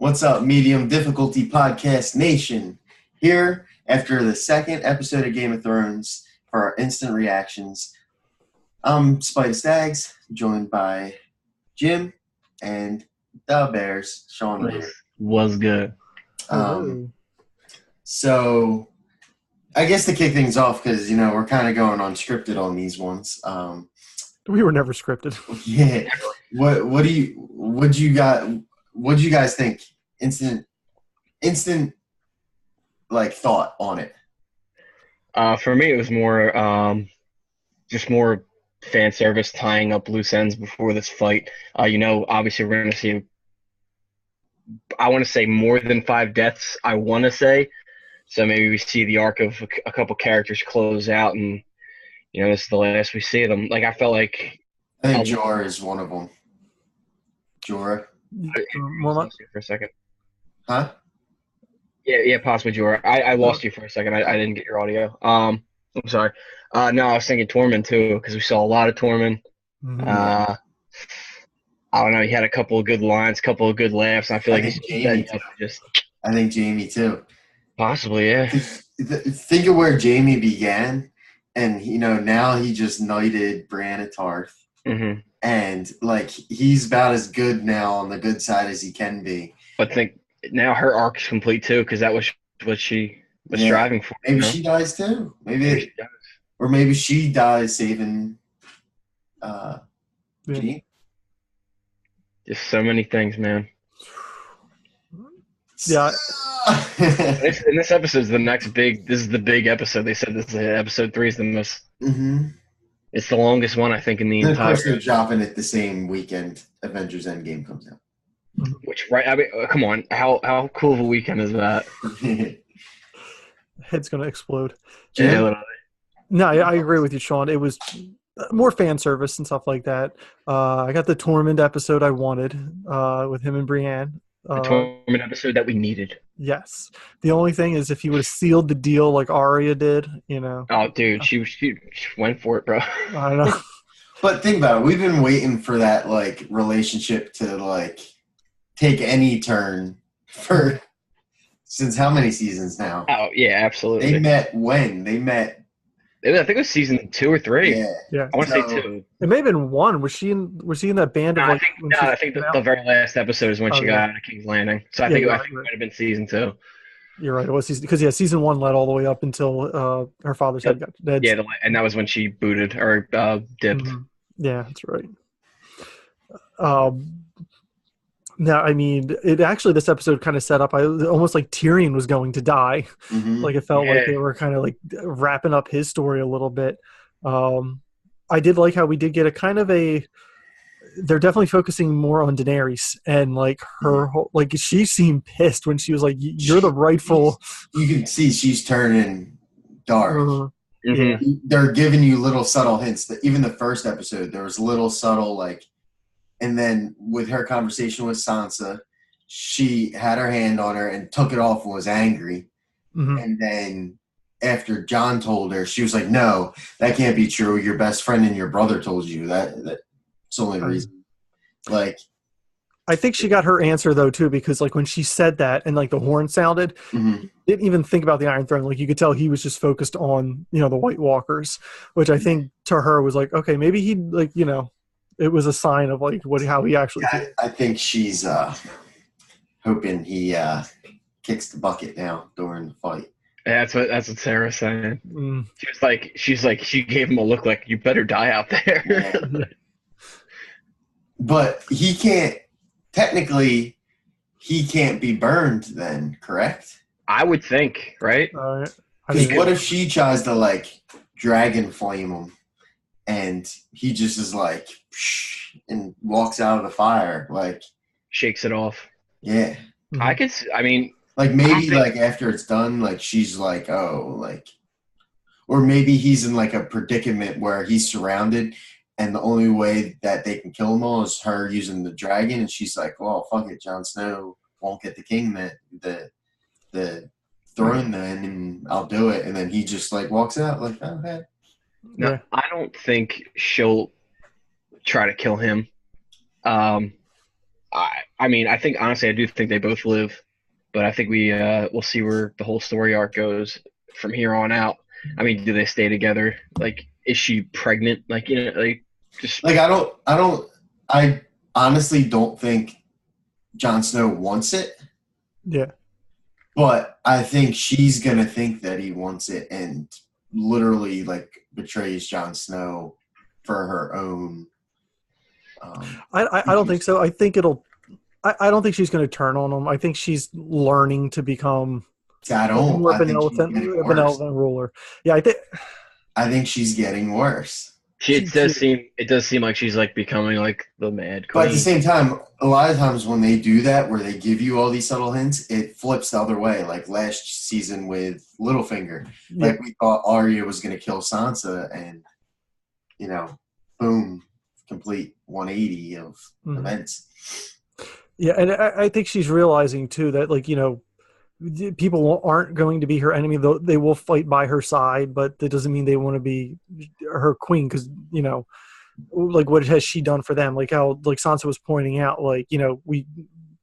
What's up, medium difficulty podcast nation? Here after the second episode of Game of Thrones for our instant reactions. I'm Spidey Stags, joined by Jim and the Bears, Sean Reed. Was good. So I guess to kick things off, because we're kind of going unscripted on these ones. We were never scripted. Yeah. What do you guys think? Instant like thought on it. For me, it was more just more fan service, tying up loose ends before this fight. Obviously we're going to see, I want to say more than 5 deaths. I want to say, so maybe we see the arc of a couple characters close out, and this is the last we see of them. Like, I felt like I think Jorah is one of them. Jorah. For a second. Huh? Yeah, possibly Jorah. I lost you for a second. I didn't get your audio. I'm sorry. No, I was thinking Tormund too, because we saw a lot of Tormund. Mm-hmm. I don't know. He had a couple of good lines, a couple of good laughs. I feel like I think Jaime too. Possibly, yeah. Think of where Jaime began, and now he just knighted Brienne of Tarth. Mm-hmm. And like he's about as good now on the good side as he can be. But think now her arc's complete too, because that was what she was striving for. Maybe she dies too. Maybe she dies saving Jean. Just so many things, man. Yeah. In this episode is this is the big episode. They said this is episode 3 is the most. Mm-hmm. It's the longest one, I think, in the entire. Of course, they're dropping it the same weekend Avengers Endgame comes out. Which, right? I mean, come on, how cool of a weekend is that? Head's gonna explode. Yeah, literally. No, I agree with you, Sean. It was more fan service and stuff like that. I got the Tormund episode I wanted with him and Brienne. The Tormund episode that we needed. Yes. The only thing is if he would have sealed the deal like Arya did, Oh, dude, she went for it, bro. I know. But think about it. We've been waiting for that like relationship to like take any turn since how many seasons now? Oh yeah, absolutely. They met when? I think it was season 2 or 3. Yeah. I want to say 2. It may have been 1. Was she in that band of I think the very last episode is when she got out of King's Landing. So I think it might have been season 2. You're right. It was because season 1 led all the way up until her father's head got dead. Yeah, and that was when she booted or dipped. Mm-hmm. Yeah, that's right. Now, I mean, this episode kind of set up. Almost like Tyrion was going to die. Mm-hmm. Like it felt like they were kind of like wrapping up his story a little bit. I did like how we did get a kind of a. They're definitely focusing more on Daenerys and like her whole, like she seemed pissed when she was like, "You're the rightful." You can see she's turning dark. Mm-hmm. They're giving you little subtle hints. That even the first episode, there was little subtle like. And then with her conversation with Sansa, she had her hand on her and took it off and was angry. Mm-hmm. And then after Jon told her, she was like, no, that can't be true. Your best friend and your brother told you. That's the only reason. Like, I think she got her answer, though, too, because like when she said that and like the horn sounded, didn't even think about the Iron Throne. Like you could tell he was just focused on, the White Walkers, which I think to her was like, okay, maybe he like, it was a sign of like how he actually. I think she's hoping he kicks the bucket now during the fight. Yeah, that's what Sarah's saying. She gave him a look like you better die out there. Yeah. But he can't. Technically, he can't be burned. Then, correct? I would think, right? Because what if she tries to like dragon flame him? And he just is like, and walks out of the fire, like shakes it off. Yeah, I could. I mean, like maybe like after it's done, like she's like, oh, like, or maybe he's in like a predicament where he's surrounded, and the only way that they can kill him all is her using the dragon, and she's like, well, fuck it, Jon Snow won't get the king the throne then, and I'll do it, and then he just like walks out like, oh, hey. No, I don't think she'll try to kill him. I mean, I think honestly, I do think they both live, but I think we'll see where the whole story arc goes from here on out. I mean, do they stay together? Like, is she pregnant? Like, like just Like I honestly don't think Jon Snow wants it, Yeah. but I think she's gonna think that he wants it and literally like betrays Jon Snow for her own. I don't think so. I think it'll. I don't think she's going to turn on him. I think she's learning to become I like don't. more I think she's getting a worse. benevolent ruler. Yeah, I think she's getting worse. it does seem like she's like becoming like the mad But at the queen. same time, a lot of times when they do that, where they give you all these subtle hints, it flips the other way. Like last season with Littlefinger, Yeah. like we thought Arya was going to kill Sansa, and boom, complete 180 of events. Yeah, and I think she's realizing too that like people aren't going to be her enemy. Though they will fight by her side, but that doesn't mean they want to be her queen because like what has she done for them? Like how like Sansa was pointing out, like we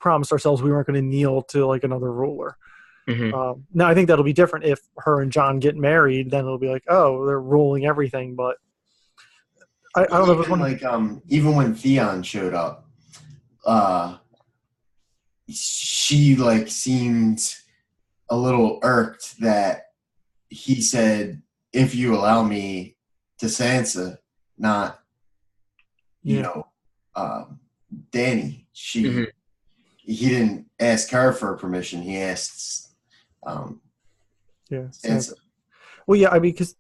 promised ourselves we weren't going to kneel to like another ruler. Mm-hmm. Now I think that'll be different if her and John get married. Then it'll be like, oh, they're ruling everything. But I don't know if it's one. Like even when Theon showed up, she like seemed a little irked that he said, "If you allow me," to Sansa, not Dany. He didn't ask her for permission. He asked Sansa. Well, yeah, I mean, because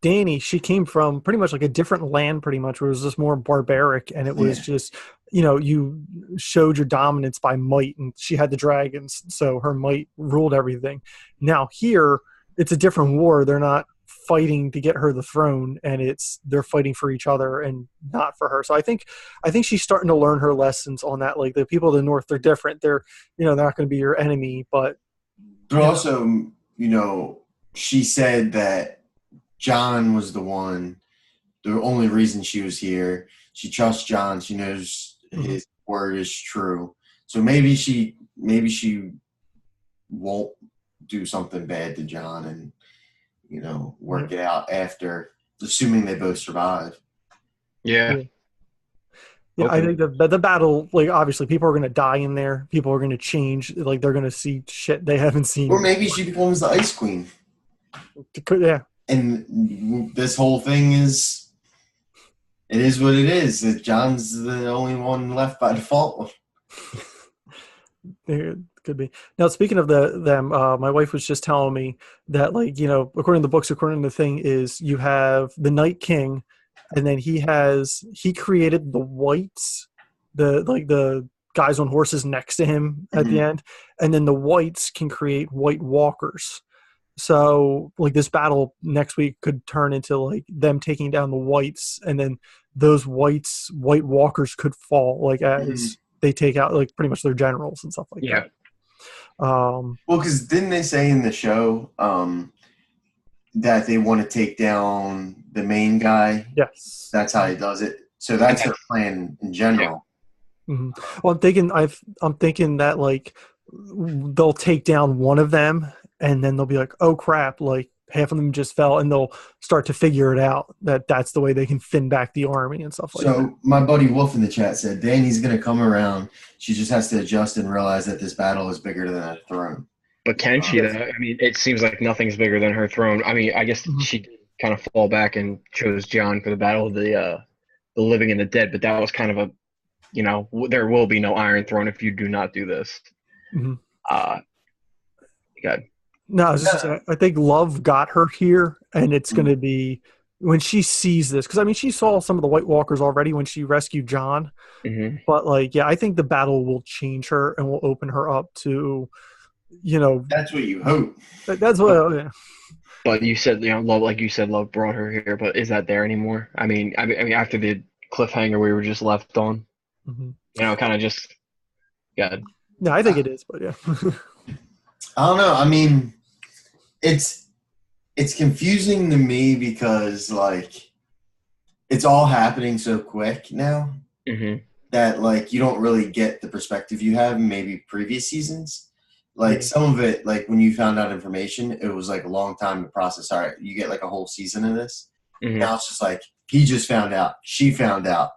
Dany, she came from pretty much like a different land, pretty much, where it was just more barbaric, and it was just, you showed your dominance by might, and she had the dragons, so her might ruled everything. Now here, it's a different war. They're not fighting to get her the throne, and they're fighting for each other and not for her. So I think she's starting to learn her lessons on that. Like the people of the North, they're different. They're they're not going to be your enemy, but also, she said that Jon was the only reason she was here. She trusts Jon. She knows his word is true. So maybe she won't do something bad to Jon and, work it out after, assuming they both survive. Yeah. Yeah, okay. I think the battle, like obviously people are going to die in there. People are going to change. Like they're going to see shit they haven't seen. Or maybe she becomes the Ice Queen. Yeah. And this whole thing it is what it is. That Jon's the only one left by default. It could be. Now, speaking of them, my wife was just telling me that, like, according to the books, according to the thing, is you have the Night King, and then he created the whites, the guys on horses next to him at the end, and then the whites can create white walkers. So, like, this battle next week could turn into, like, them taking down the whites, and then those white walkers could fall, like, as they take out, like, pretty much their generals and stuff like that. Well, because didn't they say in the show that they want to take down the main guy? Yes. That's how he does it. So that's their plan in general. Yeah. Mm-hmm. Well, I'm thinking that, like, they'll take down one of them, and then they'll be like, oh crap, like half of them just fell, and they'll start to figure it out that's the way they can thin back the army and stuff like that. So my buddy Wolf in the chat said Dany's going to come around. She just has to adjust and realize that this battle is bigger than a throne. But can she? I mean, it seems like nothing's bigger than her throne. I mean, I guess she did kind of fall back and chose Jon for the battle of the living and the dead, but that was kind of there will be no Iron Throne if you do not do this. God. No, I was just saying, I think love got her here, and it's going to be when she sees this. Because, I mean, she saw some of the White Walkers already when she rescued Jon. But, like, yeah, I think the battle will change her and will open her up to, That's what you hope. That's what, yeah. But you said, love, like you said, love brought her here. But is that there anymore? I mean, after the cliffhanger we were just left on, kind of just, yeah. No, I think it is, but yeah. I don't know. I mean, it's confusing to me because, like, it's all happening so quick now. that like you don't really get the perspective you have in maybe previous seasons. Like some of it, like when you found out information, it was like a long time to process. All right, you get like a whole season of this. Mm-hmm. Now it's just like he just found out, she found out,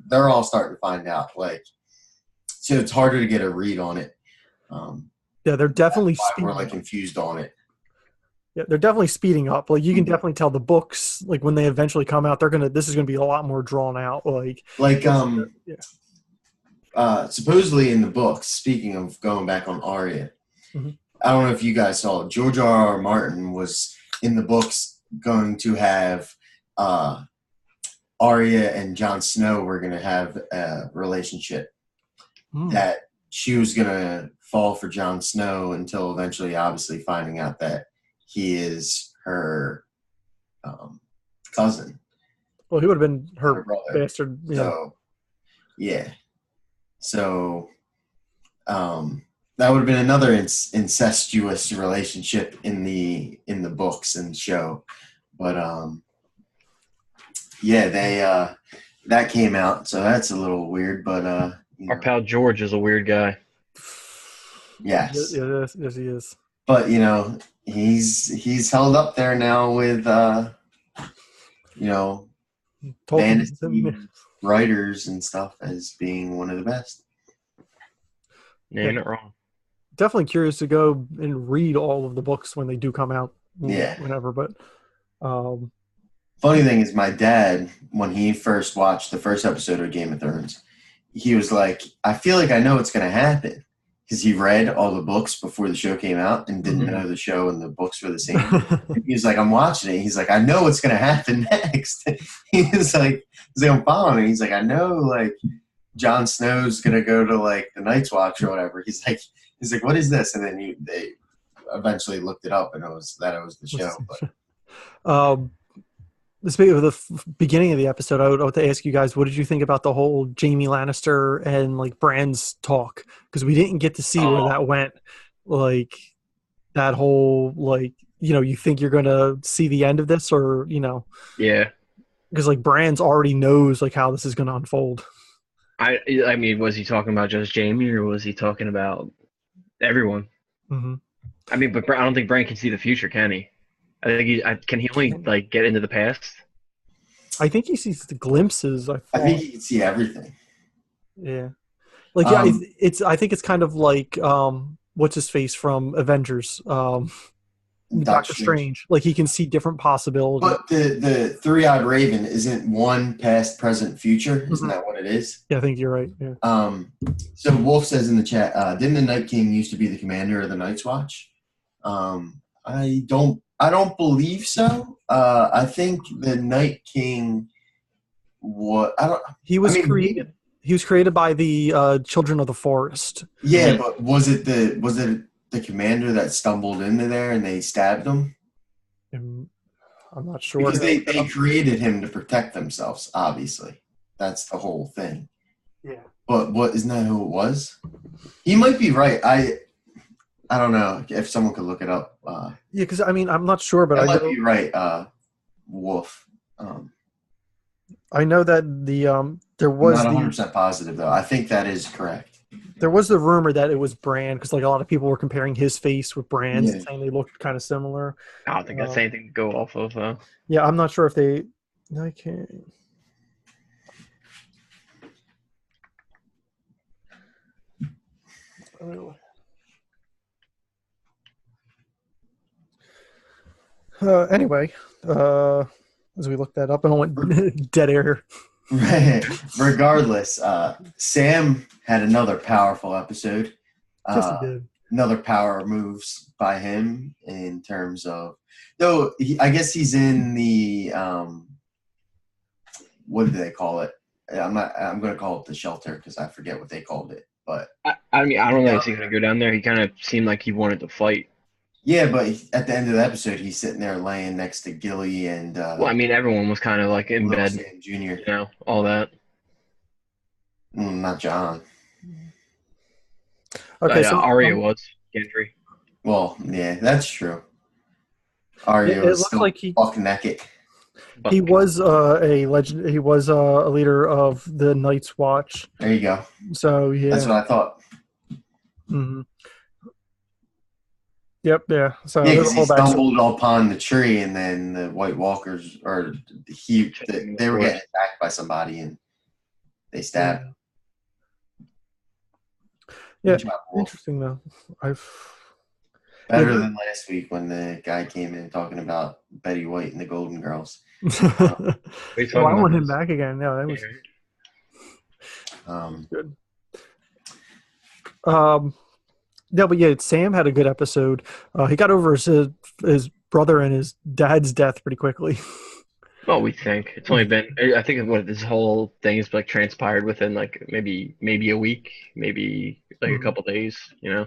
they're all starting to find out. Like, so it's harder to get a read on it. Yeah, they're definitely we're like confused on it. Yeah, they're definitely speeding up. Like you can definitely tell the books, like when they eventually come out, this is gonna be a lot more drawn out. Supposedly in the books, speaking of going back on Arya, I don't know if you guys saw it, George R. Martin was in the books going to have Arya and Jon Snow were going to have a relationship that she was going to fall for Jon Snow until eventually obviously finding out that he is her cousin. Well, he would have been her brother. Bastard. Yeah. So, yeah. So, that would have been another incestuous relationship in the books and show, but they that came out, so that's a little weird. But our pal George is a weird guy. Yes, yes, he is. But he's held up there now with fantasy writers and stuff as being one of the best. Yeah, you're not wrong. Definitely curious to go and read all of the books when they do come out. Yeah. Whenever, but funny thing is, my dad, when he first watched the first episode of Game of Thrones, he was like, I feel like I know what's going to happen. Because he read all the books before the show came out and didn't know the show and the books were the same. He was like, I'm watching it. He's like, I know what's going to happen next. He's like, I'm following it. He's like, I know, like, Jon Snow's going to go to, like, the Night's Watch or whatever. He's like, what is this? And then they eventually looked it up and it was the show. But. Speaking of the beginning of the episode, I would like to ask you guys, what did you think about the whole Jaime Lannister and like Bran's talk? Because we didn't get to see where that went. Like that whole you think you're gonna see the end of this, or Yeah. Because like Bran's already knows like how this is gonna unfold. I mean, was he talking about just Jaime or was he talking about everyone? Mm-hmm. I mean, but I don't think Bran can see the future, can he? I think can he only like get into the past? I think he sees the glimpses. I think he can see everything. Yeah, I think it's kind of like what's his face from Avengers, Doctor Strange. Like he can see different possibilities. But the three-eyed raven isn't one past, present, future. Isn't that what it is? Yeah, I think you're right. Yeah. So Wolf says in the chat, didn't the Night King used to be the commander of the Night's Watch? I don't believe so. I think the Night King He was created by the Children of the Forest. Yeah, but was it the commander that stumbled into there and they stabbed him? I'm not sure. Because they created him to protect themselves, obviously. That's the whole thing. Yeah. But isn't that who it was? He might be right. I don't know if someone could look it up. Yeah, because I mean, I'm not sure, but I might be right. Wolf. I know that there was I'm not 100% positive though. I think that is correct. There was the rumor that it was Bran because like a lot of people were comparing his face with Bran's and saying they looked kind of similar. I don't think that's anything to go off of. Yeah, I'm not sure if they. I can't. Anyway, as we look that up, and I went dead air. Right. Regardless, Sam had another powerful episode. Yes, he did. Another power moves by him in terms of, though. I guess he's in the what do they call it? I'm going to call it the shelter because I forget what they called it. But I mean, I don't know if he's going to go down there. He kind of seemed like he wanted to fight. Yeah, but at the end of the episode, he's sitting there laying next to Gilly and. Well, I mean, everyone was kind of like in bed. Sam Jr. All that. Not John. Okay, so Arya was Gendry. Well, yeah, that's true. Arya was looked like he buck naked. But He was a legend. He was a leader of the Night's Watch. There you go. So yeah. That's what I thought. Mm-hmm. Yep. Yeah. So Yeah, there's because a he whole backstory. stumbled upon the tree, and then the White Walkers, or they were getting attacked by somebody, and they stabbed him. Yeah. Good job, Wolf. Interesting though. Better than last week when the guy came in talking about Betty White and the Golden Girls. I want him back again. No, that was good. No, but yeah, Sam had a good episode. He got over his brother and his dad's death pretty quickly. Well, we think it's only been. I think what this whole thing is like transpired within like maybe a week, maybe like a couple days. You know.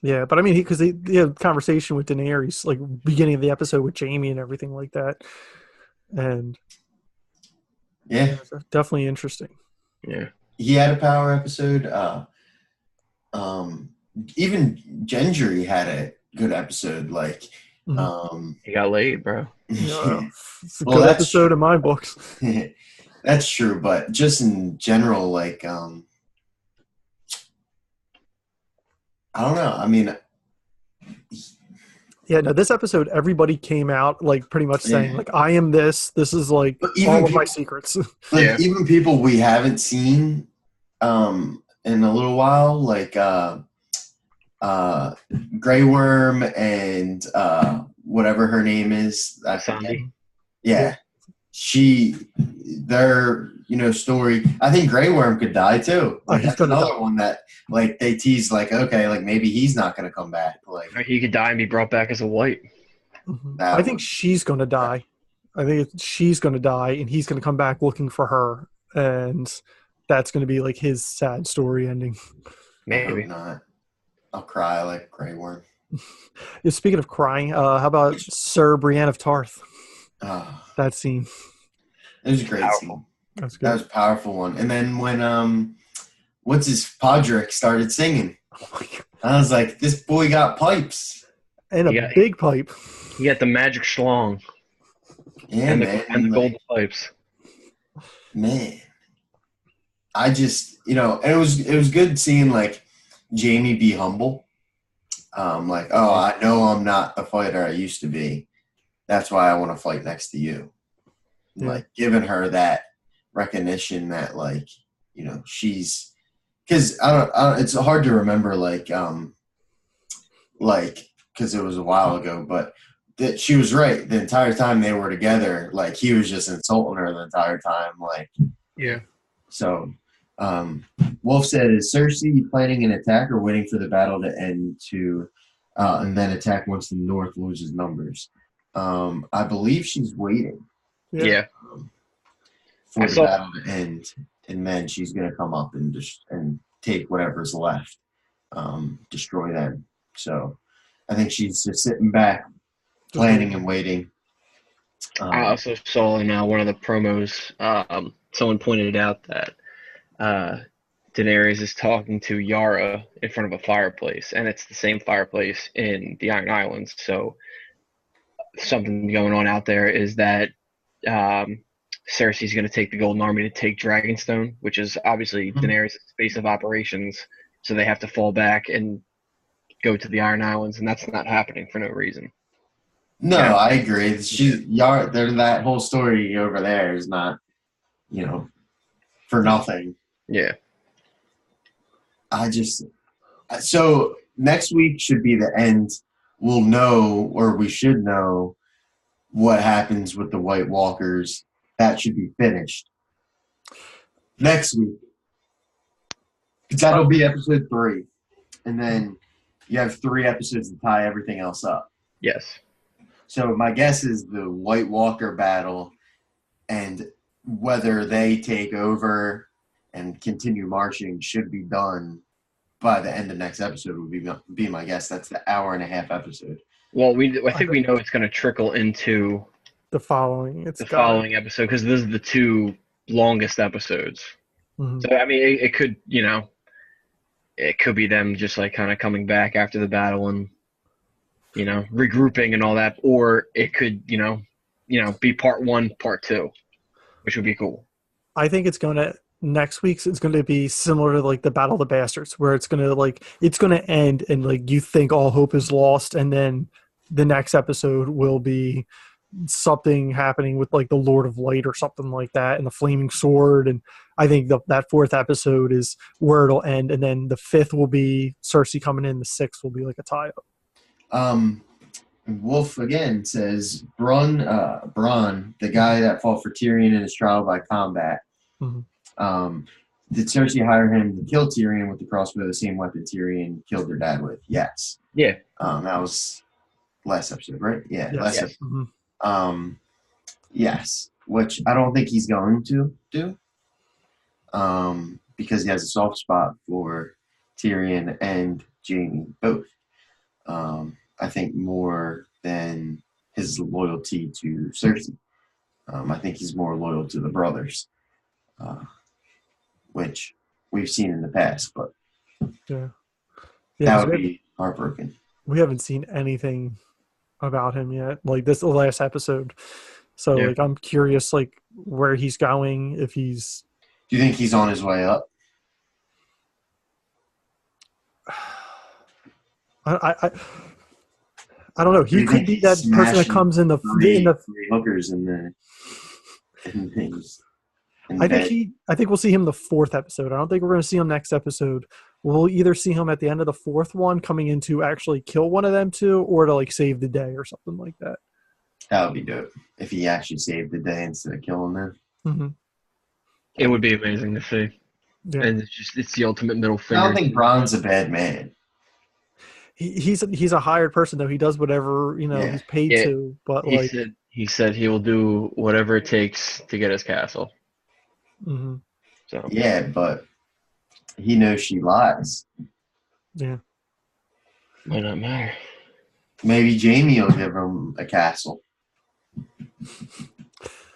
Yeah, but I mean, because he had a conversation with Daenerys, like beginning of the episode with Jamie and everything like that, and yeah, definitely interesting. Yeah, he had a power episode. Even Gendry had a good episode. Like, he got laid, bro. It's a good episode true. In my books. That's true, but just in general, like, I don't know. I mean, yeah, no, this episode, everybody came out like pretty much saying, like, I am this. This is like all of my secrets. Like, even people we haven't seen in a little while, like Grey Worm and whatever her name is. Sandy. Yeah. Their story. I think Grey Worm could die too. Like, that's another one that like they tease like, okay, like maybe he's not gonna come back. Like he could die and be brought back as a white. I think she's gonna die. I think she's gonna die and he's gonna come back looking for her, and that's gonna be like his sad story ending. Maybe not. I'll cry like Grey Worm. Speaking of crying, how about Sir Brienne of Tarth? That scene. It was a great scene. That's good. That was a powerful one. And then when what's his Podrick started singing, I was like, this boy got pipes. And a big pipe. He got the magic schlong. Yeah, man. And the golden pipes. Man. I just, and it was good seeing like Jamie be humble. Like, oh, I know I'm not the fighter I used to be. That's why I want to fight next to you. Yeah. Like giving her that recognition that like, she's, because I don't, it's hard to remember because it was a while ago, but that she was right the entire time they were together. Like he was just insulting her the entire time. Like, yeah. So, Wolf said, "Is Cersei planning an attack or waiting for the battle to end and then attack once the North loses numbers?" I believe she's waiting. Yeah. For the battle to end, and then she's going to come up and take whatever's left, destroy them. So, I think she's just sitting back, planning and waiting. I also saw in one of the promos, someone pointed out that Daenerys is talking to Yara in front of a fireplace, and it's the same fireplace in the Iron Islands. So something going on out there is that Cersei's going to take the Golden Army to take Dragonstone, which is obviously Daenerys' base of operations. So they have to fall back and go to the Iron Islands, and that's not happening for no reason. No, I agree. That whole story over there is not, for nothing. Yeah. So next week should be the end. We'll know, or we should know, what happens with the White Walkers. That should be finished next week. That'll be episode 3. And then you have 3 episodes to tie everything else up. Yes. So my guess is the White Walker battle and whether they take over and continue marching should be done by the end of next episode would be my guess. That's the hour-and-a-half episode. Well, I think we know it's going to trickle into the following episode because those are the 2 longest episodes. Mm-hmm. So I mean, it could it could be them just like kind of coming back after the battle and regrouping and all that, or it could be part 1, part 2, which would be cool. I think next week's it's going to be similar to like the Battle of the Bastards, where it's going to end and like you think all hope is lost, and then the next episode will be something happening with like the Lord of Light or something like that, and the Flaming Sword. And I think that 4th episode is where it'll end, and then the 5th will be Cersei coming in. The 6th will be like a tie-up. Wolf again says Bronn, the guy that fought for Tyrion in his trial by combat. Mm-hmm. Did Cersei hire him to kill Tyrion with the crossbow, the same weapon Tyrion killed their dad with? Yes. Yeah. That was last episode, right? Yeah, Yes. last Yes. episode. Mm-hmm. Yes, which I don't think he's going to do. Because he has a soft spot for Tyrion and Jaime both. I think more than his loyalty to Cersei. I think he's more loyal to the brothers, which we've seen in the past, but that would be heartbroken. We haven't seen anything about him yet. Like this is the last episode. So like I'm curious like where he's going, if he's Do you think he's on his way up? I don't know. He could be that person that comes in the three hookers in things. I think we'll see him the 4th episode. I don't think we're going to see him next episode. We'll either see him at the end of the 4th one coming in to actually kill one of them two, or to like save the day or something like that. That would be dope if he actually saved the day instead of killing them. Mm-hmm. It would be amazing to see. Yeah. And it's the ultimate middle finger. I don't think Bronn's a bad man. He's a hired person though. He does whatever he's paid to. But he said he will do whatever it takes to get his castle. Mm-hmm. So yeah, but he knows she lies. Yeah, might not matter. Maybe Jaime will give him a castle.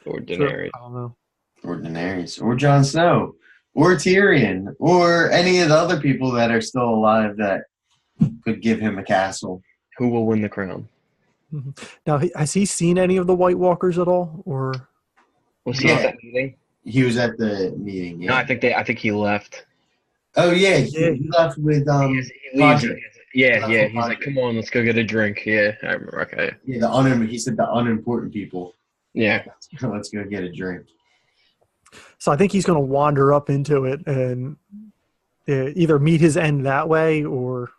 Or Daenerys. I don't know. Or Daenerys. Or Jon Snow. Or Tyrion. Or any of the other people that are still alive that could give him a castle. Who will win the crown? Mm-hmm. Now, has he seen any of the White Walkers at all? Or was he at that meeting? He was at the meeting. Yeah. No, I think he left. Oh yeah, he left with he leaves. Yeah. He's like, come on, let's go get a drink. Yeah, I remember. Okay. Yeah, he said the unimportant people. Yeah. Let's go get a drink. So I think he's going to wander up into it and either meet his end that way, or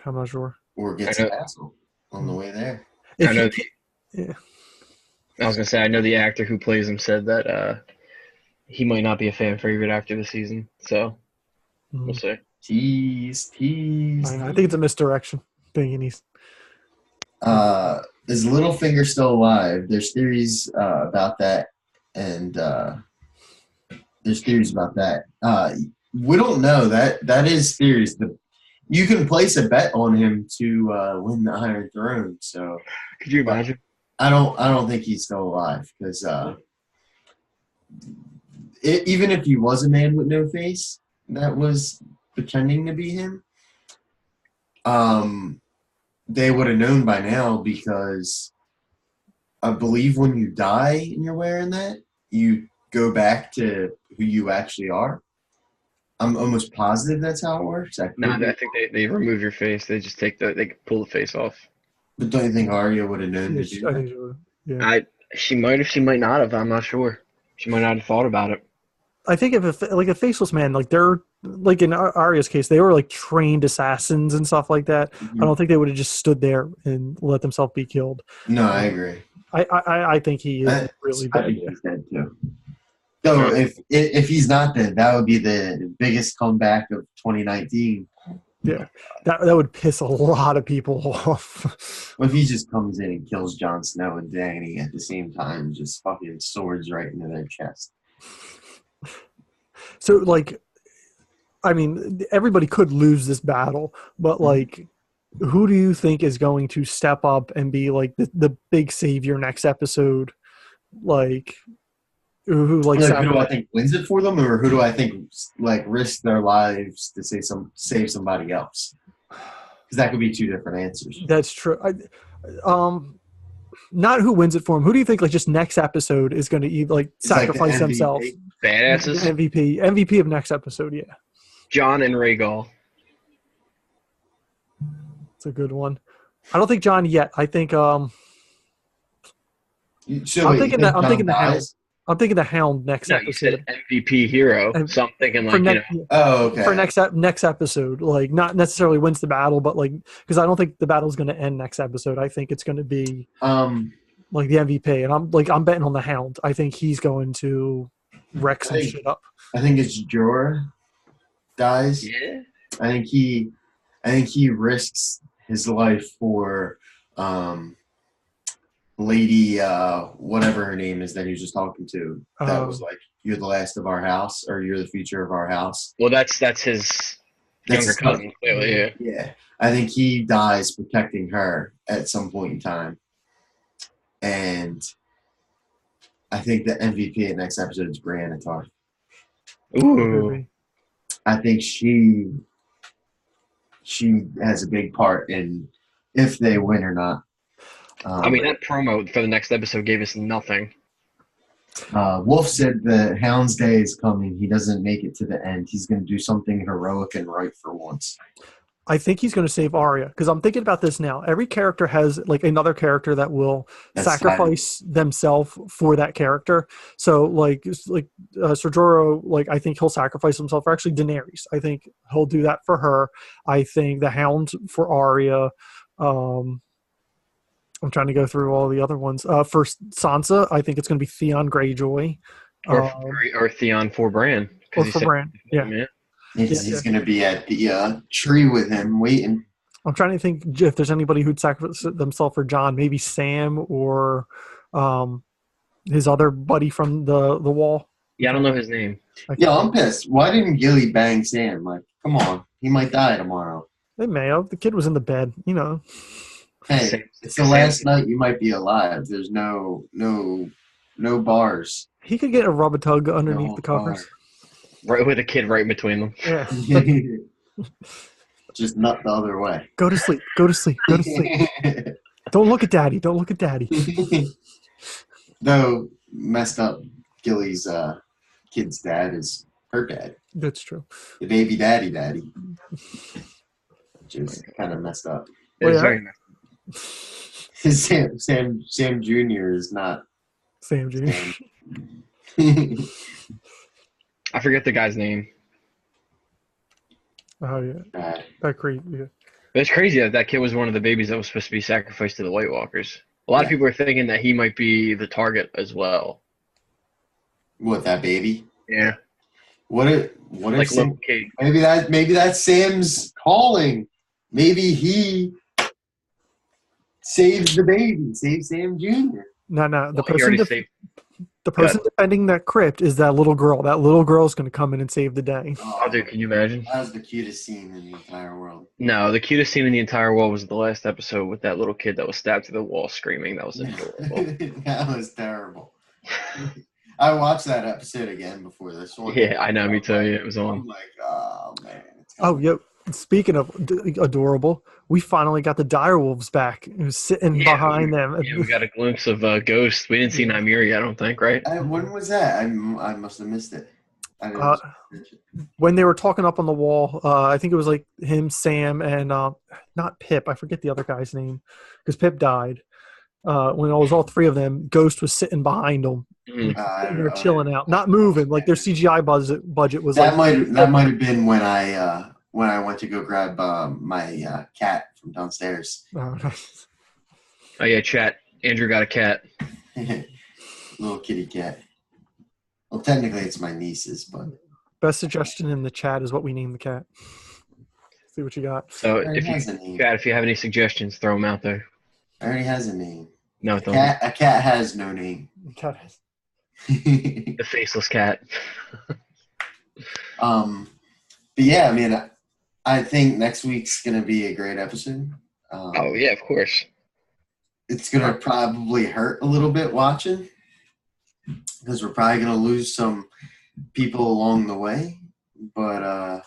I'm not sure. Or get a castle on the way there. I was gonna say, I know the actor who plays him said that he might not be a fan favorite after the season, so we'll see. Tease. I think it's a misdirection. Thinking he's is Littlefinger still alive? There's theories about that, and there's theories about that. We don't know. That is theories. You can place a bet on him to win the Iron Throne. So could you imagine? I don't think he's still alive because even if he was a man with no face that was pretending to be him, they would have known by now, because I believe when you die and you're wearing that, you go back to who you actually are. I'm almost positive that's how it works. I think they remove your face. They just they can pull the face off. But don't you think Arya would have known to do that? Yeah. She might have. She might not have. I'm not sure. She might not have thought about it. I think if a faceless man, like they're like in Arya's case, they were like trained assassins and stuff like that. Mm-hmm. I don't think they would have just stood there and let themselves be killed. No, I agree. I think he is really dead. I think he's dead too. So if he's not dead, that would be the biggest comeback of 2019. Yeah, that would piss a lot of people off. Well, if he just comes in and kills Jon Snow and Dany at the same time, just fucking swords right into their chest. So, like, I mean, everybody could lose this battle, but, like, who do you think is going to step up and be, like, the big savior next episode? Like, who do I think wins it for them, or who do I think, like, risk their lives to save somebody else? Because that could be two different answers. That's true. not who wins it for him. Who do you think like just next episode is going to It's like the sacrifice MVP. themselves? Badasses. MVP of next episode. Yeah, John and Rhaegal. it's a good one. I don't think John yet. I think So I'm wait, thinking you that I'm Jon thinking the Hound. dies? I'm thinking the Hound next No, you said episode. MVP hero. And So I'm thinking For like, Oh, okay. for next episode, like not necessarily wins the battle, but like because I don't think the battle's going to end next episode. I think it's going to be like the MVP, and I'm betting on the Hound. I think he's going to wreck some shit up. I think it's Jorah dies. yeah. I think he risks his life for lady whatever her name is that he was just talking to. That was like, you're the last of our house, or you're the future of our house. Well, that's his That's younger his cousin, clearly, yeah. Yeah. I think he dies protecting her at some point in time. And I think the MVP at next episode is Brianna Tarth. Ooh. I think she has a big part in if they win or not. I mean, that promo for the next episode gave us nothing. Wolf said the Hound's Day is coming. He doesn't make it to the end. He's going to do something heroic and right for once. I think he's going to save Arya because I'm thinking about this now. Every character has like another character that will sacrifice themselves for that character. So like Ser Jorah, like I think he'll sacrifice himself for actually Daenerys. I think he'll do that for her. I think the Hound for Arya. I'm trying to go through all the other ones. For Sansa, I think it's going to be Theon Greyjoy. Or Theon for Bran. Or for Bran, yeah. He's going to be at the tree with him waiting. I'm trying to think if there's anybody who'd sacrifice themselves for Jon. Maybe Sam or his other buddy from the wall. Yeah, I don't know his name. Yeah, I'm pissed. Why didn't Gilly bang Sam? Like, come on. He might die tomorrow. They may have. The kid was in the bed, you know. Hey, it's the last night you might be alive. There's no bars. He could get a rub-a-tug underneath the covers. Bar. Right with a kid right in between them. Yeah. Just nut the other way. Go to sleep. Go to sleep. Go to sleep. Don't look at daddy. Don't look at daddy. Though messed up Gilly's kid's dad is her dad. That's true. The baby daddy. Which is kind of messed up. It's very messed up. Sam Jr. is not Sam Jr. I forget the guy's name. Oh, yeah. That creep, yeah. But it's crazy that kid was one of the babies that was supposed to be sacrificed to the White Walkers. A lot of people are thinking that he might be the target as well. What, that baby? Yeah. What if Like Sam, Kate. maybe that's Sam's calling. Maybe he saves the baby, saves Sam Jr. No. The Well, person defending that crypt is that little girl. That little girl is going to come in and save the day. Oh, dude, can you imagine? That was the cutest scene in the entire world. No, the cutest scene in the entire world was the last episode with that little kid that was stabbed to the wall screaming. That was adorable. That was terrible. I watched that episode again before this one. Yeah, I know, me too. Yeah, it was on. I'm like, oh, man. Oh, yep. Speaking of adorable, we finally got the direwolves back. It was sitting behind them. Yeah, we got a glimpse of Ghost. We didn't see Nymeria, I don't think, right? When was that? I must have missed it. When they were talking up on the wall, I think it was like him, Sam, and not Pip. I forget the other guy's name because Pip died. When it was all three of them, Ghost was sitting behind them. They were chilling out, not moving. Like their CGI budget was. That might have been when I went to go grab my cat from downstairs. Oh yeah, chat. Andrew got a cat. Little kitty cat. Well, technically it's my niece's, but best suggestion in the chat is what we name the cat. See what you got. So if you have any suggestions, throw them out there. It already has a name. No, it doesn't. A cat has no name. The faceless cat. But yeah, I mean, I think next week's gonna be a great episode. Oh yeah, of course. It's gonna probably hurt a little bit watching because we're probably gonna lose some people along the way, but I'm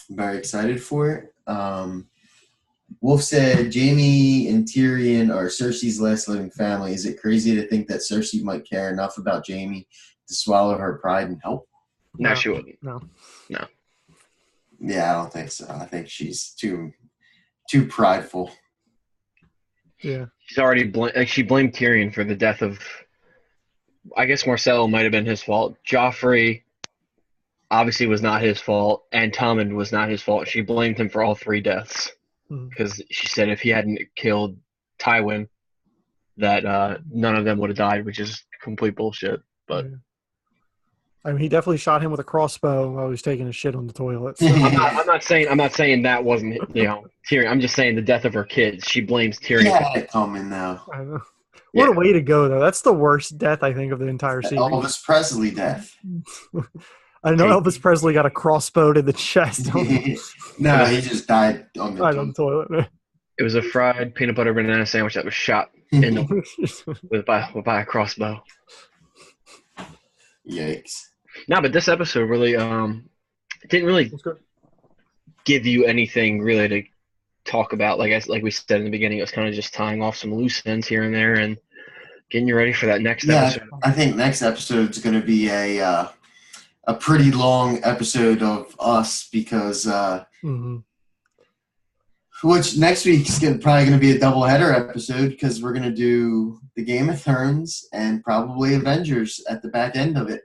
very excited for it. Wolf said, Jaime and Tyrion are Cersei's last living family. Is it crazy to think that Cersei might care enough about Jaime to swallow her pride and help? No, she wouldn't. No. Yeah, I don't think so. I think she's too prideful. Yeah. She's already she blamed Tyrion for the death of. I guess Marcel might have been his fault. Joffrey obviously was not his fault, and Tommen was not his fault. She blamed him for all 3 deaths because she said if he hadn't killed Tywin, that none of them would have died, which is complete bullshit. But I mean, he definitely shot him with a crossbow while he was taking a shit on the toilet. So. I'm not saying that wasn't Tyrion. I'm just saying the death of her kids. She blames Tyrion. He had it coming though. I know. What a way to go, though. That's the worst death, I think, of the entire series. Elvis Presley death. I know Elvis Presley got a crossbow to the chest. No, he just died on the toilet. It was a fried peanut butter banana sandwich that was shot in the, by a crossbow. Yikes. No, but this episode really didn't really give you anything really to talk about. Like we said in the beginning, it was kind of just tying off some loose ends here and there and getting you ready for that next episode. I think next episode is going to be a pretty long episode of us because which next week's probably going to be a doubleheader episode because we're going to do the Game of Thrones and probably Avengers at the back end of it.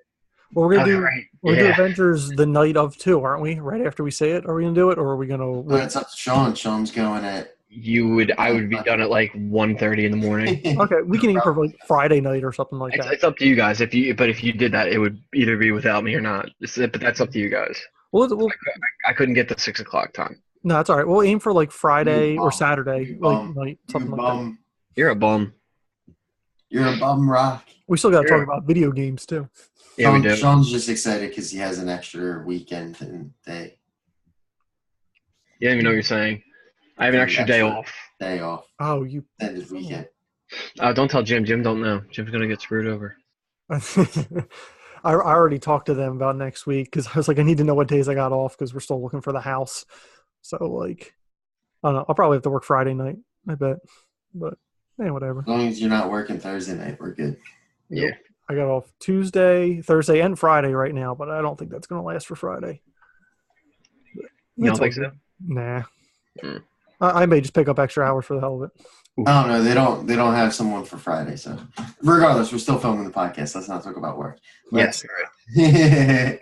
Well, we're gonna do Avengers the night of too, aren't we? Right after we say it, are we gonna do it, or are we gonna? Well, it's up to Sean. Sean's going at. I would be done at like 1:30 in the morning. Okay, we can aim for like Friday night or something like that. It's up to you guys. If you did that, it would either be without me or not. But that's up to you guys. I couldn't get the 6 o'clock time. No, that's all right. We'll aim for like Friday or Saturday night, something like that. You're a bum. You're a bum, Rock. We still got to talk about video games too. Yeah, we do. Sean's just excited because he has an extra weekend and day. You don't even know what you're saying. I have an extra day off. Day off. Oh, you ended weekend. Don't tell Jim. Jim don't know. Jim's gonna get screwed over. I already talked to them about next week because I was like, I need to know what days I got off because we're still looking for the house. So like, I don't know. I'll probably have to work Friday night. I bet, but whatever. As long as you're not working Thursday night, we're good. Yeah. I got off Tuesday, Thursday, and Friday right now, but I don't think that's going to last for Friday. You don't think so? Nah. I may just pick up extra hours for the hell of it. Oh no, they don't have someone for Friday. So regardless, we're still filming the podcast. Let's not talk about work. Yes. Right.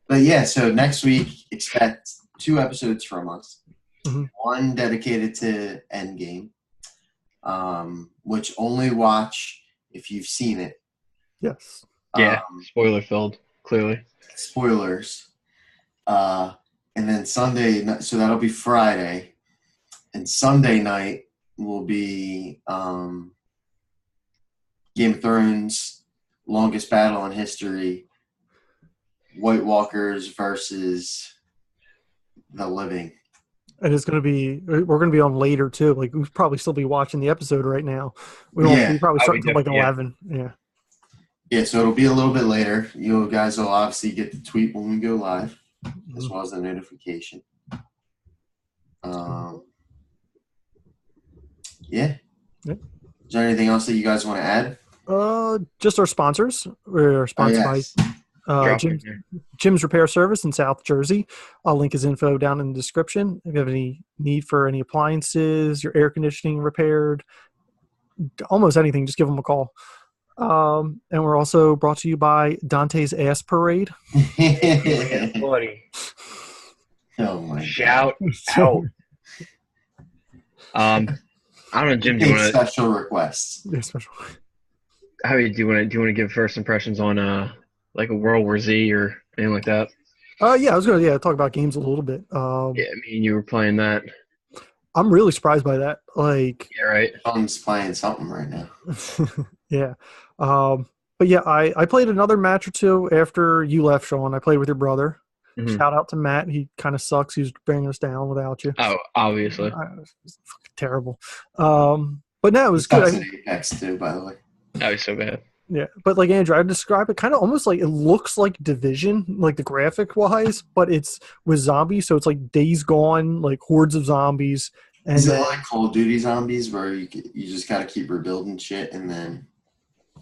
But yeah, so next week expect 2 episodes from us. Mm-hmm. One dedicated to Endgame, which only watch if you've seen it. Yes. Yeah. Spoiler filled. Clearly. Spoilers. And then Sunday, so that'll be Friday, and Sunday night will be Game of Thrones, longest battle in history, White Walkers versus the living. And it's going to be, we're going to be on later too. Like we'll probably still be watching the episode right now. We won't probably start until like 11. Yeah. Yeah. So it'll be a little bit later. You guys will obviously get the tweet when we go live, as well as the notification. Yeah. Is there anything else that you guys want to add? Just our sponsors. We're sponsored by Jim's Repair Service in South Jersey. I'll link his info down in the description. If you have any need for any appliances, your air conditioning repaired, almost anything, just give them a call. And we're also brought to you by Dante's Ass Parade. Buddy. Oh my Shout out. I don't know, Jim. Do you want special requests? Yeah, special. How do you want to give first impressions on like a World War Z or anything like that? Yeah, I was gonna talk about games a little bit. You were playing that. I'm really surprised by that. Like, yeah, right. Sean's playing something right now. Yeah, but yeah, I played another match or two after you left, Sean. I played with your brother. Mm-hmm. Shout out to Matt. He kind of sucks. He's bringing us down without you. Oh, obviously. It's fucking terrible. But no, it was good. Apex too, by the way. That was so bad. Yeah, but like Andrew, I describe it kind of almost like it looks like Division, like the graphic wise, but it's with zombies. So it's like Days Gone, like hordes of zombies, Is and it like Call of Duty Zombies where you just got to keep rebuilding shit and then?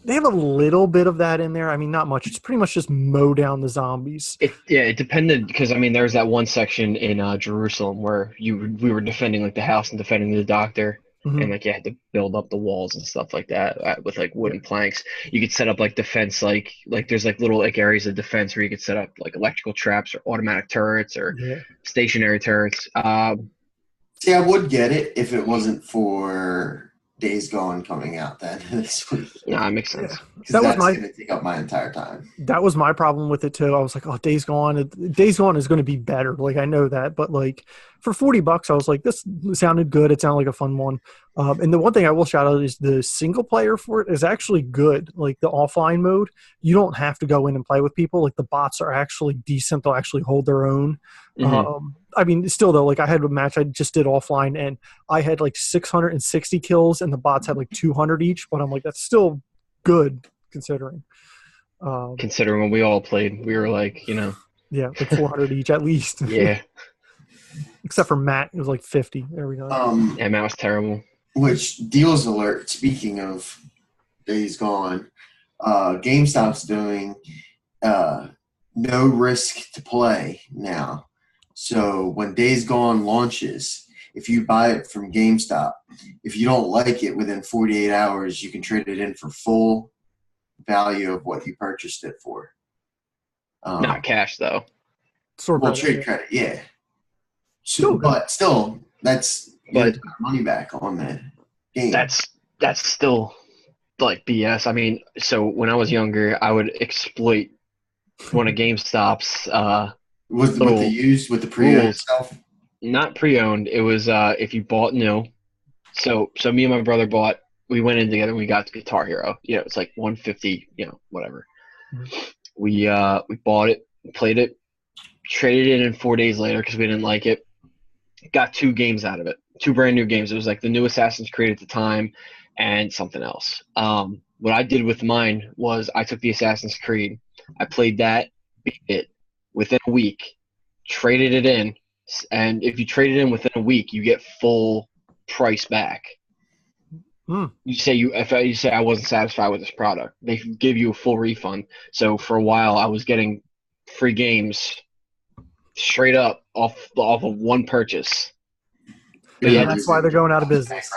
they have a little bit of that in there. I mean, not much. It's pretty much just mow down the zombies. It depended because I mean there was that one section in Jerusalem where we were defending like the house and defending the doctor. Mhm. And like you had to build up the walls and stuff like that with like wooden planks. You could set up like defense, like there's like little like areas of defense where you could set up like electrical traps or automatic turrets or Yeah. stationary turrets. See, I would get it if it wasn't for Days Gone coming out then this week. Yeah, it makes sense. Because That was that's my- going to take up my entire time. That was my problem with it too. I was like, oh, Days Gone. Days Gone is going to be better. Like I know that, but like for $40, I was like, this sounded good. It sounded like a fun one. And the one thing I will shout out is the single player for it is actually good. Like the offline mode, you don't have to go in and play with people. Like the bots are actually decent. They'll actually hold their own. Mhm. I mean, still though, like I had a match I just did offline, and I had like 660 kills, and the bots had like 200 each. But I'm like, that's still good considering. Considering when we all played, we were like, Yeah, like 400 each at least. yeah, Except for Matt, it was like 50 every night. yeah, man, was terrible. Which deals alert, speaking of Days Gone, GameStop's doing no risk to play now. So when Days Gone launches, if you buy it from GameStop, if you don't like it within 48 hours, you can trade it in for full value of what you purchased it for. Not cash though. Sort Well, of. trade credit, yeah. Still So, good. but still, that's But- your money back on the game. That's still like BS. I mean, so when I was younger, I would exploit one of GameStop's with little the pre-owned rules. stuff. not pre-owned. It was if you bought new. So me and my brother bought. We went in together. And we got Guitar Hero. It's like 150. Whatever. Mhm. We bought it, played it, traded it in 4 days later because we didn't like it. Got 2 games out of it. 2 brand new games. It was like the new Assassin's Creed at the time, and something else. What I did with mine was I took the Assassin's Creed. I played that, beat it within a week, traded it in, and if you trade it in within a week, you get full price back. You say I wasn't satisfied with this product, they give you a full refund. So for a while, I was getting free games straight up off of one purchase. But yeah, that's why they're going out of business.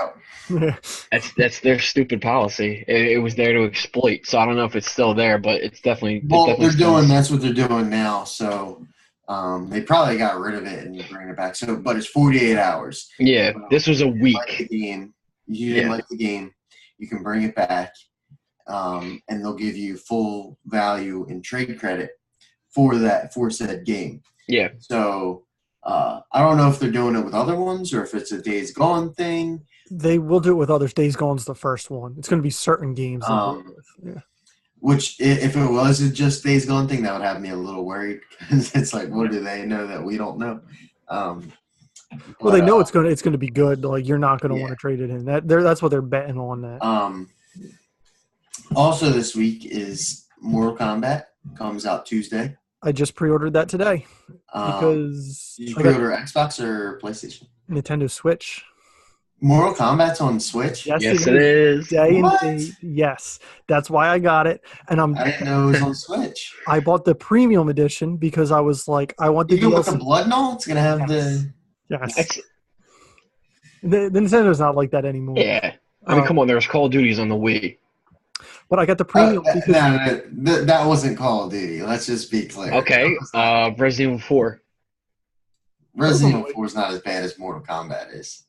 That's their stupid policy. It was there to exploit. So I don't know if it's still there, but it's definitely. Well, definitely that's what they're doing now. So they probably got rid of it and you're bringing it back. So, but it's 48 hours. Yeah, this was a week. Like the game, you didn't like the game, you can bring it back, and they'll give you full value in trade credit for said game. Yeah. So I don't know if they're doing it with other ones or if it's a Days Gone thing. They will do it with others. Days Gone's the first one. It's going to be certain games. Yeah. Which, if it was just Days Gone thing, that would have me a little worried because it's like, what do they know that we don't know? Well, they know it's going to be good. Like you're not going to want to trade it in. That's what they're betting on that. Also, this week is Mortal Kombat comes out Tuesday. I just pre-ordered that today because did you pre-order Xbox or PlayStation? Nintendo Switch. Mortal Kombat's on Switch. Yes, it is. Day and What? date. Yes, that's why I got it. And I didn't know it was on Switch. I bought the premium edition because I was like, I want the Even with the DLC. blood and all, it's gonna have the. Yes. The Nintendo's not like that anymore. Yeah. I mean, come on. There was Call of Duties on the Wii. But I got the premium because that wasn't Call of Duty. Let's just be clear. Okay. Resident Evil 4. Resident Evil 4 is not as bad as Mortal Kombat is.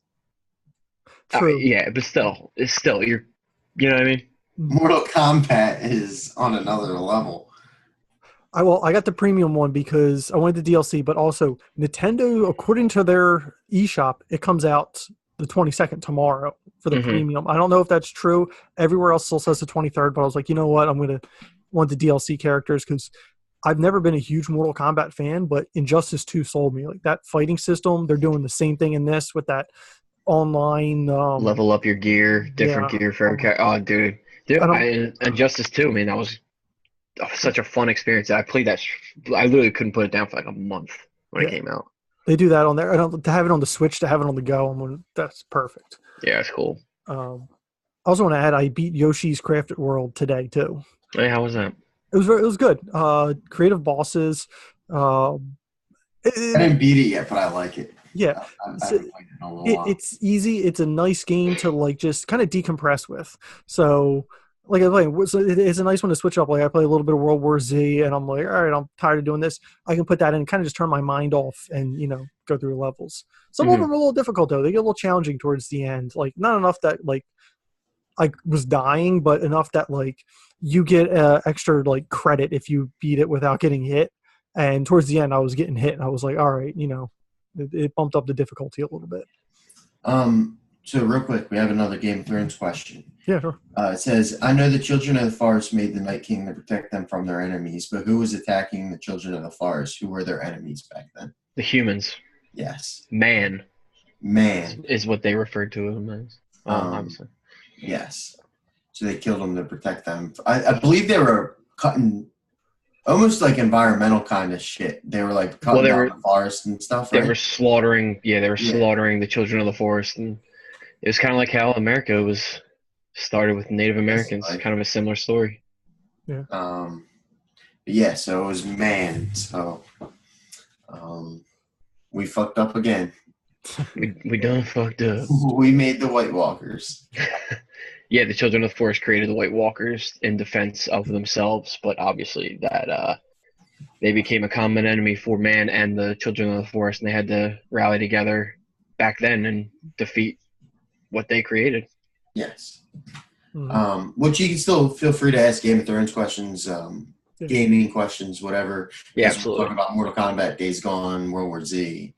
True. Yeah, but still, you know what I mean? Mortal Kombat is on another level. I got the premium one because I wanted the DLC, but also Nintendo, according to their eShop, it comes out the 22nd tomorrow for the premium. I don't know if that's true. Everywhere else still says the 23rd, but I was like, you know what? I'm going to want the DLC characters because I've never been a huge Mortal Kombat fan, but Injustice 2 sold me. Like that fighting system, they're doing the same thing in this with that online. Level up your gear, different gear for every character. Oh, dude. Dude, I don't. and Injustice 2, man, that was such a fun experience. I played that. I literally couldn't put it down for like a month when it Yeah, came out. they do that on there. I don't to have it on the Switch, to have it on the go. That's perfect. Yeah, it's cool. I also want to add, I beat Yoshi's Crafted World today too. Hey, how was that? It was good. Creative bosses. I didn't beat it yet, but I like it. Yeah, I haven't played it in a little while. it's easy. It's a nice game to like just kind of decompress with. So like it's a nice one to switch up. Like I play a little bit of World War Z, and I'm like, all right, I'm tired of doing this. I can put that in and kind of just turn my mind off and go through levels. Some of them are a little difficult though. They get a little challenging towards the end. Like not enough that like I was dying, but enough that like you get extra like credit if you beat it without getting hit. And towards the end, I was getting hit, and I was like, all right, it bumped up the difficulty a little bit. So real quick, we have another Game of Thrones question. Yeah, sure. It says, I know the children of the forest made the Night King to protect them from their enemies, but who was attacking the children of the forest? Who were their enemies back then? The humans. Yes. Man Is what they referred to him as. Obviously. Yes. So they killed them to protect them. I believe they were cutting almost like environmental kind of shit. They were like cutting down the forest and stuff, right? They were slaughtering slaughtering the children of the forest, and it was kind of like how America was started with Native Americans. Kind of a similar story. Yeah. Yeah, so it was man. So we fucked up again. We done fucked up. We made the White Walkers. Yeah, the children of the forest created the White Walkers in defense of themselves, but obviously that they became a common enemy for man and the children of the forest, and they had to rally together back then and defeat what they created. Yes. Which you can still feel free to ask Game of Thrones questions, gaming questions, whatever. Yeah, absolutely. Talk about Mortal Kombat, Days Gone, World War Z,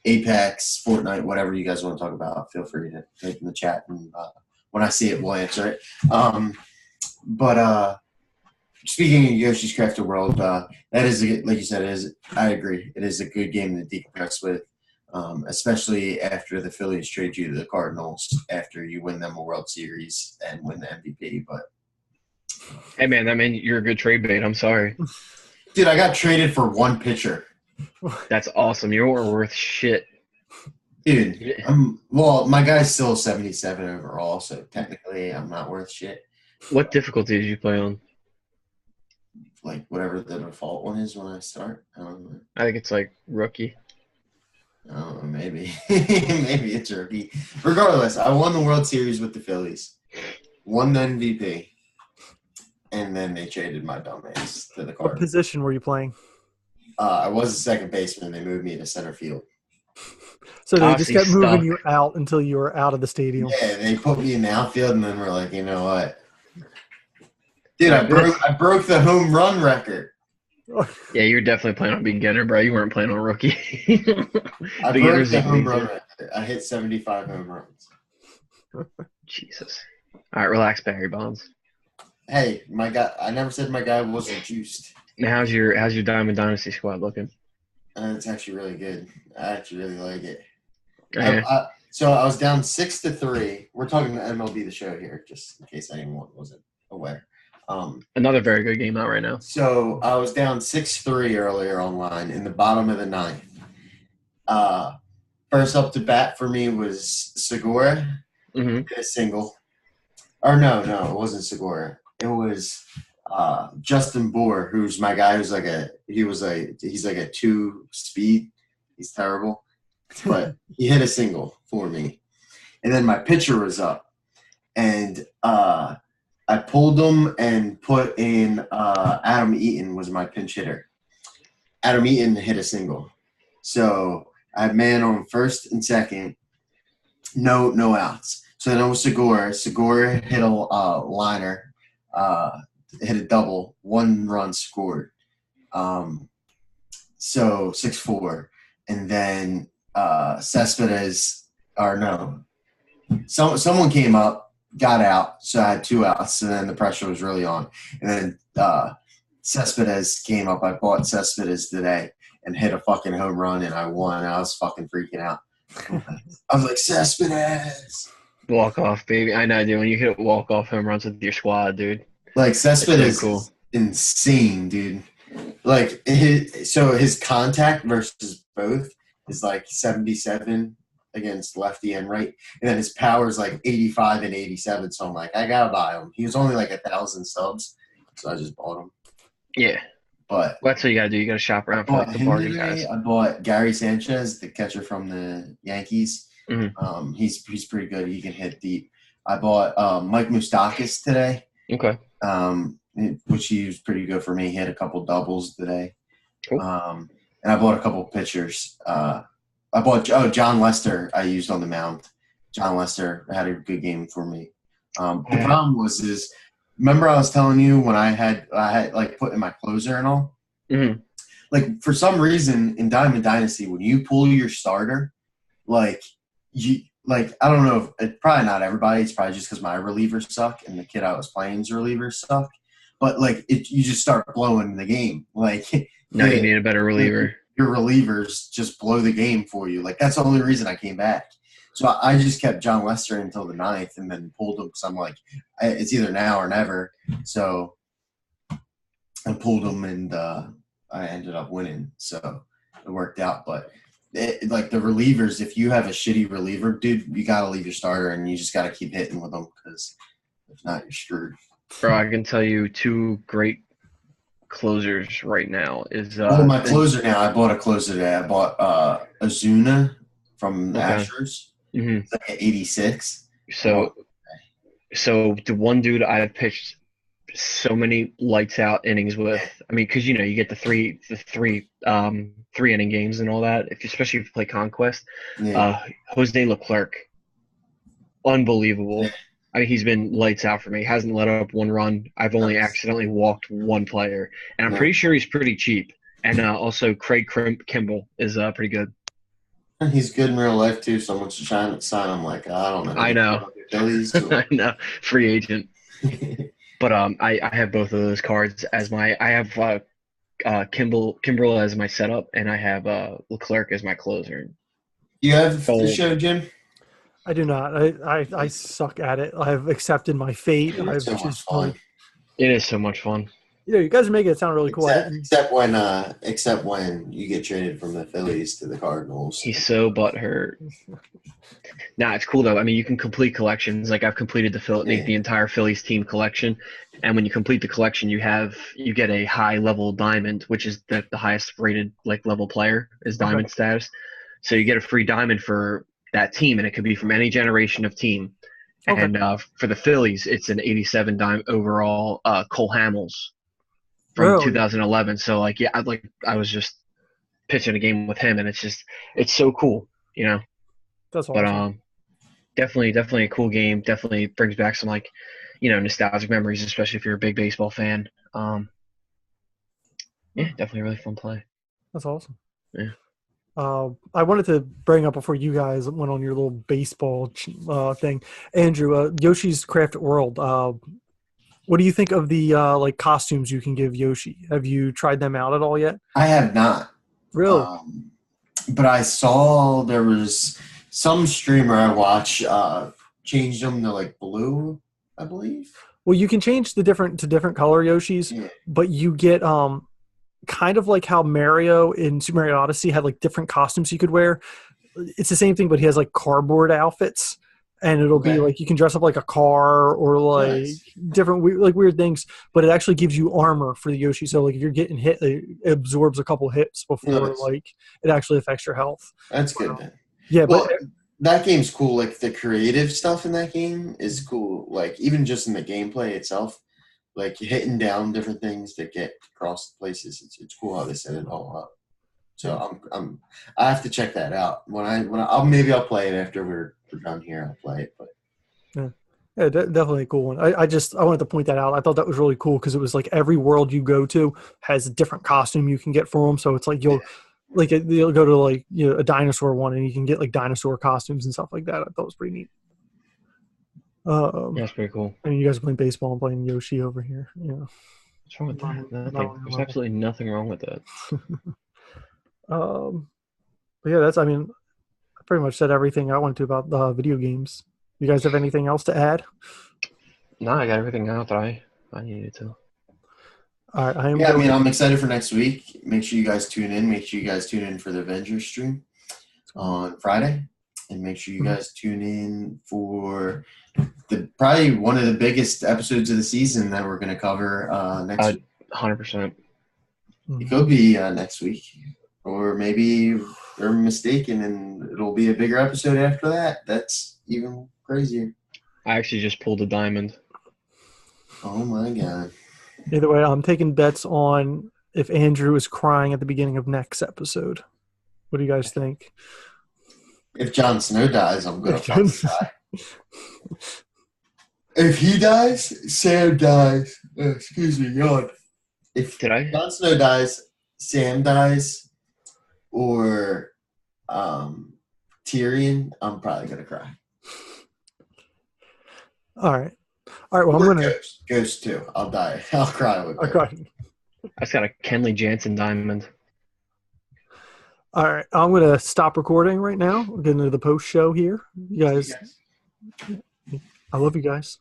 Apex, Fortnite, whatever you guys want to talk about. Feel free to type in the chat, and when I see it, we'll answer it. But speaking of Yoshi's Crafted World, that is, like you said, I agree. It is a good game to decompress with. Especially after the Phillies trade you to the Cardinals after you win them a World Series and win the MVP. But hey, man, that means you're a good trade bait. I'm sorry, dude. I got traded for one pitcher. That's awesome. You were worth shit, dude. Well, my guy's still 77 overall, so technically I'm not worth shit. What difficulty did you play on? Like whatever the default one is when I start. I don't know. I think it's like rookie. Oh, maybe. Maybe it's rookie. Regardless, I won the World Series with the Phillies. Won the MVP. And then they traded my dumbass to the Cardinals. What position were you playing? I was a second baseman. They moved me to center field. So they just kept moving you out until you were out of the stadium. Yeah, they put me in the outfield, and then we're like, you know what? Dude, I broke the home run record. Yeah, you're definitely playing on beginner, bro. You weren't playing on rookie. I broke the home run record. I hit 75 home runs. Jesus. All right, relax, Barry Bonds. Hey, my guy. I never said my guy wasn't juiced. Now, how's your Diamond Dynasty squad looking? It's actually really good. I actually really like it. Okay. So I was down 6-3. We're talking to MLB The Show here, just in case anyone wasn't aware. Another very good game out right now. So I was down 6-3 earlier online in the bottom of the ninth. First up to bat for me was Segura. Hit a single. Or no, it wasn't Segura. It was Justin Bour, who's my guy. He's like a 2-speed. He's terrible, but he hit a single for me. And then my pitcher was up, and I pulled him and put in Adam Eaton was my pinch hitter. Adam Eaton hit a single. So I had man on first and second, no outs. So then it was Segura. Segura hit a liner, hit a double, 1 run scored. So 6-4. And then Cespedes, someone came up, got out, so I had 2 outs, and then the pressure was really on. And then Cespedes came up. I bought Cespedes today and hit a fucking home run, and I won. I was fucking freaking out. I was like, Cespedes! Walk off, baby. I know, dude. When you hit walk off home runs with your squad, dude, Like it's Cespedes so is cool. insane, dude. Like his contact versus both is like 77 against lefty and right, and then his power is like 85 and 87. So I'm like, I gotta buy him. He was only like 1,000 subs, so I just bought him. Yeah. But Well, that's what you gotta do. You gotta shop I around for bought like the him bargain today. guys. I bought Gary Sanchez, the catcher from the Yankees. Hmm. He's pretty good. He can hit deep. I bought Mike Moustakas today. Okay. Which he was pretty good for me. He had a couple doubles today. Cool. And I bought a couple pitchers. I bought John Lester. I used on the mound. John Lester had a good game for me. The problem was remember I was telling you when I had like put in my closer and all. Mm-hmm. Like for some reason in Diamond Dynasty, when you pull your starter, like I don't know if it's probably not everybody. It's probably just because my relievers suck and the kid I was playing's relievers suck. But like you just start blowing the game. Like Now you need a better reliever. Your relievers just blow the game for you. Like that's the only reason I came back. So I just kept John Lester until the 9th and then pulled him because I'm like, it's either now or never. So I pulled him and I ended up winning. So it worked out. But like the relievers, if you have a shitty reliever, dude, you got to leave your starter and you just got to keep hitting with them because if not, you're screwed. Bro, I can tell you two great closers right now is my closer now. I bought a closer today. I bought Azuna from the Astros. Mm-hmm. It's like an 86. So the one dude I've pitched so many lights out innings with. I mean, because you get the three inning games and all that. Especially if you play Conquest. Yeah. Jose Leclerc, unbelievable. I mean, he's been lights out for me. He hasn't let up one run. I've only accidentally walked one player, and I'm pretty sure he's pretty cheap. And also, Craig Kimball is pretty good. He's good in real life too. Someone's trying to sign him. Like I don't know. I know. I know. Free agent. But I have both of those cards as my. I have Kimbrel as my setup, and I have Leclerc as my closer. You have the show, Jim? I do not. I suck at it. I've accepted my fate. It's so much fun. It is so much fun. Yeah, you guys are making it sound really cool. Except when you get traded from the Phillies to the Cardinals. He's so butthurt. Nah, it's cool though. I mean, you can complete collections. Like I've completed the entire Phillies team collection, and when you complete the collection, you get a high level diamond, which is the highest rated like level player is diamond status. So you get a free diamond for that team, and it could be from any generation of team. Okay. And for the Phillies, it's an 87 dime overall Cole Hamels from 2011. So like, yeah, I was just pitching a game with him, and it's so cool, That's awesome. But definitely a cool game. Definitely brings back some like, nostalgic memories, especially if you're a big baseball fan. Yeah, definitely a really fun play. That's awesome. Yeah. I wanted to bring up before you guys went on your little baseball thing, Andrew, Yoshi's Crafted World. What do you think of the like costumes you can give Yoshi? Have you tried them out at all yet? I have not. Really? But I saw there was some streamer I watch changed them to like blue, I believe. Well, you can change to different color Yoshis, but you get kind of like how Mario in Super Mario Odyssey had like different costumes you could wear. It's the same thing, but he has like cardboard outfits, and it'll be like you can dress up like a car or like different weird things, but it actually gives you armor for the Yoshi. So like if you're getting hit, it absorbs a couple hits before like it actually affects your health. That's good then. Yeah, but that game's cool. Like the creative stuff in that game is cool. Like even just in the gameplay itself, like hitting down different things that get across places. It's cool how they set it all up. So I have to check that out. When I'll play it after we're done here. I'll play it, but yeah, definitely a cool one. I wanted to point that out. I thought that was really cool because it was like every world you go to has a different costume you can get for them. So it's like you'll go to like a dinosaur one and you can get like dinosaur costumes and stuff like that. I thought it was pretty neat. That's pretty cool. I mean, you guys are playing baseball and playing Yoshi over here. What's wrong with that? Nothing. There's absolutely nothing wrong with that. But yeah, I pretty much said everything I wanted to about video games. You guys have anything else to add? No, I got everything out that I needed to. All right, Yeah, I mean, I'm excited for next week. Make sure you guys tune in. Make sure you guys tune in for the Avengers stream on Friday, and make sure you guys tune in for probably one of the biggest episodes of the season that we're going to cover next week. 100%. It could be next week, or maybe we're mistaken, and it'll be a bigger episode after that. That's even crazier. I actually just pulled a diamond. Oh my god. Either way, I'm taking bets on if Andrew is crying at the beginning of next episode. What do you guys think? If Jon Snow dies, I'm going to fucking die. If he dies, Sam dies. Excuse me, God. If Jon Snow dies, Sam dies, or Tyrion, I'm probably going to cry. All right. Well, I'm going to... Ghost too. I'll die. I'll cry with Ghost. Okay. I just got a Kenley Jansen diamond. All right. I'm going to stop recording right now. We're getting into the post show here. You guys, I love you guys.